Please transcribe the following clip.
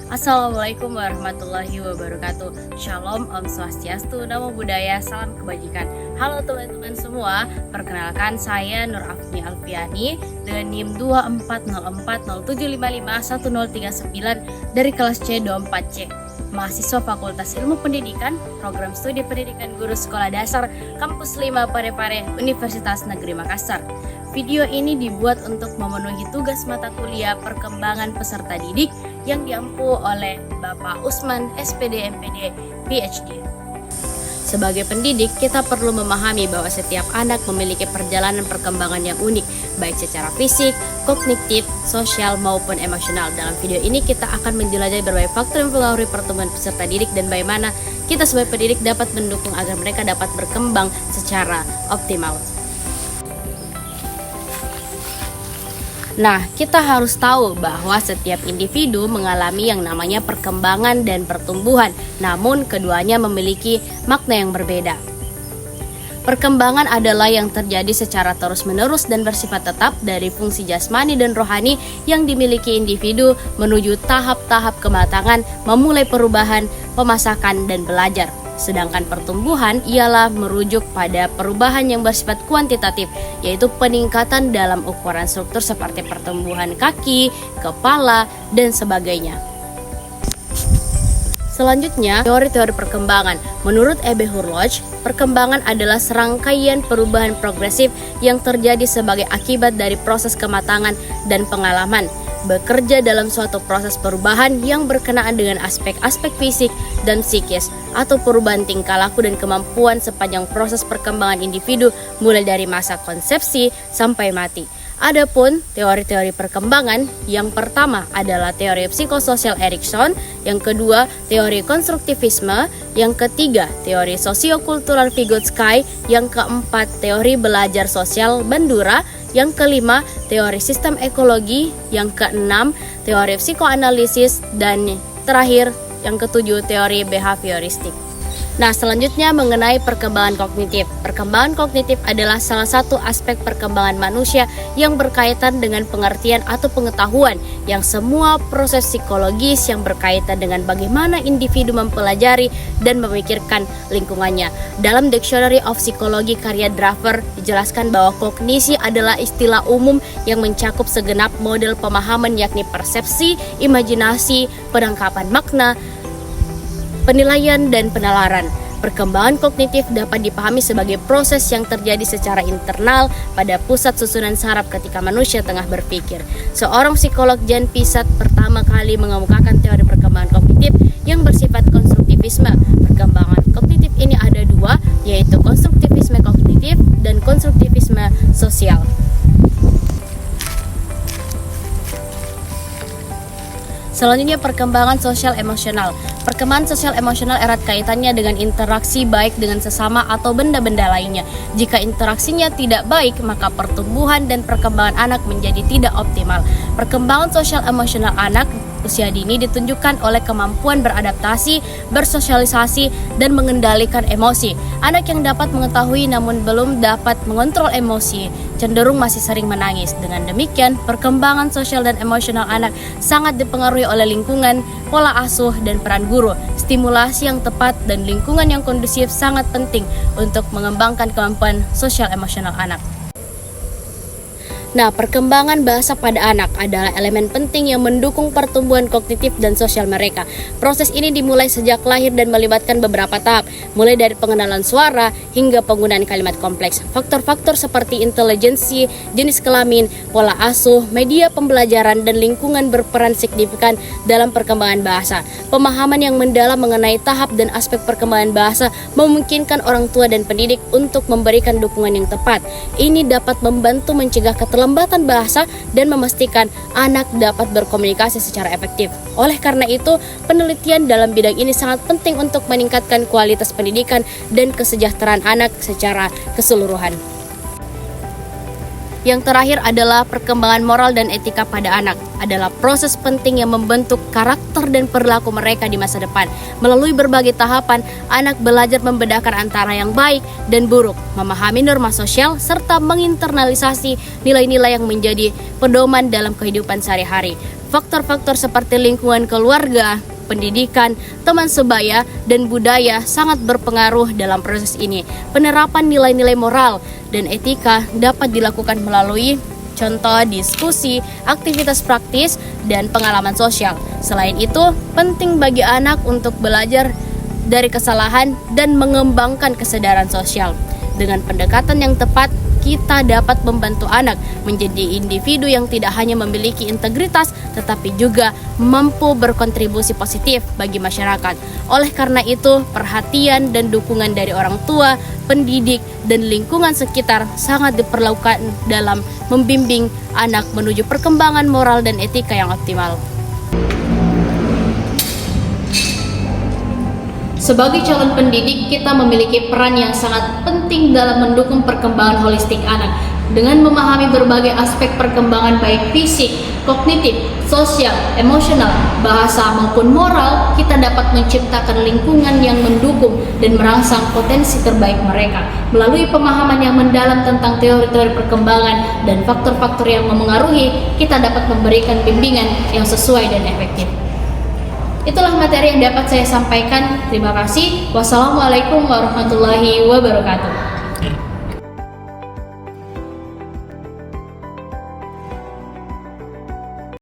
Assalamualaikum warahmatullahi wabarakatuh. Shalom, Om Swastiastu, Namo Buddhaya, Salam Kebajikan. Halo teman-teman semua, perkenalkan saya Nur Afni Alfiani dengan NIM 240407551039 dari kelas C 24C. Mahasiswa Fakultas Ilmu Pendidikan, Program Studi Pendidikan Guru Sekolah Dasar, Kampus 5 Parepare, Universitas Negeri Makassar. Video ini dibuat untuk memenuhi tugas mata kuliah perkembangan peserta didik yang diampu oleh Bapak Usman, SPD, MPD, PhD. Sebagai pendidik, kita perlu memahami bahwa setiap anak memiliki perjalanan perkembangan yang unik, baik secara fisik, kognitif, sosial, maupun emosional. Dalam video ini kita akan menjelajahi berbagai faktor yang mempengaruhi pertumbuhan peserta didik dan bagaimana kita sebagai pendidik dapat mendukung agar mereka dapat berkembang secara optimal. Nah, kita harus tahu bahwa setiap individu mengalami yang namanya perkembangan dan pertumbuhan, namun keduanya memiliki makna yang berbeda. Perkembangan adalah yang terjadi secara terus-menerus dan bersifat tetap dari fungsi jasmani dan rohani yang dimiliki individu menuju tahap-tahap kematangan, memulai perubahan, pemasakan, dan belajar. Sedangkan pertumbuhan ialah merujuk pada perubahan yang bersifat kuantitatif, yaitu peningkatan dalam ukuran struktur seperti pertumbuhan kaki, kepala, dan sebagainya. Selanjutnya, teori-teori perkembangan. Menurut E.B. Hurloge, perkembangan adalah serangkaian perubahan progresif yang terjadi sebagai akibat dari proses kematangan dan pengalaman. Bekerja dalam suatu proses perubahan yang berkenaan dengan aspek-aspek fisik dan psikis atau perubahan tingkah laku dan kemampuan sepanjang proses perkembangan individu mulai dari masa konsepsi sampai mati. Adapun teori-teori perkembangan, yang pertama adalah teori psikososial Erikson, yang kedua teori konstruktivisme, yang ketiga teori sosiokultural Vygotsky, yang keempat teori belajar sosial Bandura, yang kelima teori sistem ekologi, yang keenam teori psikoanalisis, dan terakhir yang ketujuh teori behavioristik. Nah, selanjutnya mengenai perkembangan kognitif. Perkembangan kognitif adalah salah satu aspek perkembangan manusia yang berkaitan dengan pengertian atau pengetahuan yang semua proses psikologis yang berkaitan dengan bagaimana individu mempelajari dan memikirkan lingkungannya. Dalam Dictionary of Psychology karya Draver dijelaskan bahwa kognisi adalah istilah umum yang mencakup segenap model pemahaman yakni persepsi, imajinasi, penangkapan makna, penilaian, dan penalaran. Perkembangan kognitif dapat dipahami sebagai proses yang terjadi secara internal pada pusat susunan saraf ketika manusia tengah berpikir. Seorang psikolog Jan Pisat pertama kali mengemukakan teori perkembangan kognitif yang bersifat konstruktivisme. Perkembangan kognitif ini ada dua, yaitu konstruktivisme kognitif dan konstruktivisme sosial. Selanjutnya perkembangan sosial emosional. Perkembangan sosial emosional erat kaitannya dengan interaksi baik dengan sesama atau benda-benda lainnya. Jika interaksinya tidak baik, maka pertumbuhan dan perkembangan anak menjadi tidak optimal. Perkembangan sosial emosional anak usia dini ditunjukkan oleh kemampuan beradaptasi, bersosialisasi, dan mengendalikan emosi. Anak yang dapat mengetahui namun belum dapat mengontrol emosi cenderung masih sering menangis. Dengan demikian, perkembangan sosial dan emosional anak sangat dipengaruhi oleh lingkungan, pola asuh, dan peran guru. Stimulasi yang tepat dan lingkungan yang kondusif sangat penting untuk mengembangkan kemampuan sosial emosional anak. Nah, perkembangan bahasa pada anak adalah elemen penting yang mendukung pertumbuhan kognitif dan sosial mereka. Proses ini dimulai sejak lahir dan melibatkan beberapa tahap, mulai dari pengenalan suara hingga penggunaan kalimat kompleks. Faktor-faktor seperti intelijensi, jenis kelamin, pola asuh, media pembelajaran, dan lingkungan berperan signifikan dalam perkembangan bahasa. Pemahaman yang mendalam mengenai tahap dan aspek perkembangan bahasa memungkinkan orang tua dan pendidik untuk memberikan dukungan yang tepat. Ini dapat membantu mencegah keterlambatan bahasa dan memastikan anak dapat berkomunikasi secara efektif. Oleh karena itu, penelitian dalam bidang ini sangat penting untuk meningkatkan kualitas pendidikan dan kesejahteraan anak secara keseluruhan. Yang terakhir adalah perkembangan moral dan etika pada anak. Adalah proses penting yang membentuk karakter dan perilaku mereka di masa depan. Melalui berbagai tahapan, anak belajar membedakan antara yang baik dan buruk, memahami norma sosial, serta menginternalisasi nilai-nilai yang menjadi pedoman dalam kehidupan sehari-hari. Faktor-faktor seperti lingkungan keluarga, pendidikan, teman sebaya, dan budaya sangat berpengaruh dalam proses ini. Penerapan nilai-nilai moral dan etika dapat dilakukan melalui contoh diskusi, aktivitas praktis, dan pengalaman sosial. Selain itu, penting bagi anak untuk belajar dari kesalahan dan mengembangkan kesadaran sosial. Dengan pendekatan yang tepat, kita dapat membantu anak menjadi individu yang tidak hanya memiliki integritas, tetapi juga mampu berkontribusi positif bagi masyarakat. Oleh karena itu, perhatian dan dukungan dari orang tua, pendidik, dan lingkungan sekitar sangat diperlukan dalam membimbing anak menuju perkembangan moral dan etika yang optimal. Sebagai calon pendidik, kita memiliki peran yang sangat penting dalam mendukung perkembangan holistik anak. Dengan memahami berbagai aspek perkembangan baik fisik, kognitif, sosial, emosional, bahasa maupun moral, kita dapat menciptakan lingkungan yang mendukung dan merangsang potensi terbaik mereka. Melalui pemahaman yang mendalam tentang teori-teori perkembangan dan faktor-faktor yang memengaruhi, kita dapat memberikan bimbingan yang sesuai dan efektif. Itulah materi yang dapat saya sampaikan. Terima kasih. Wassalamualaikum warahmatullahi wabarakatuh.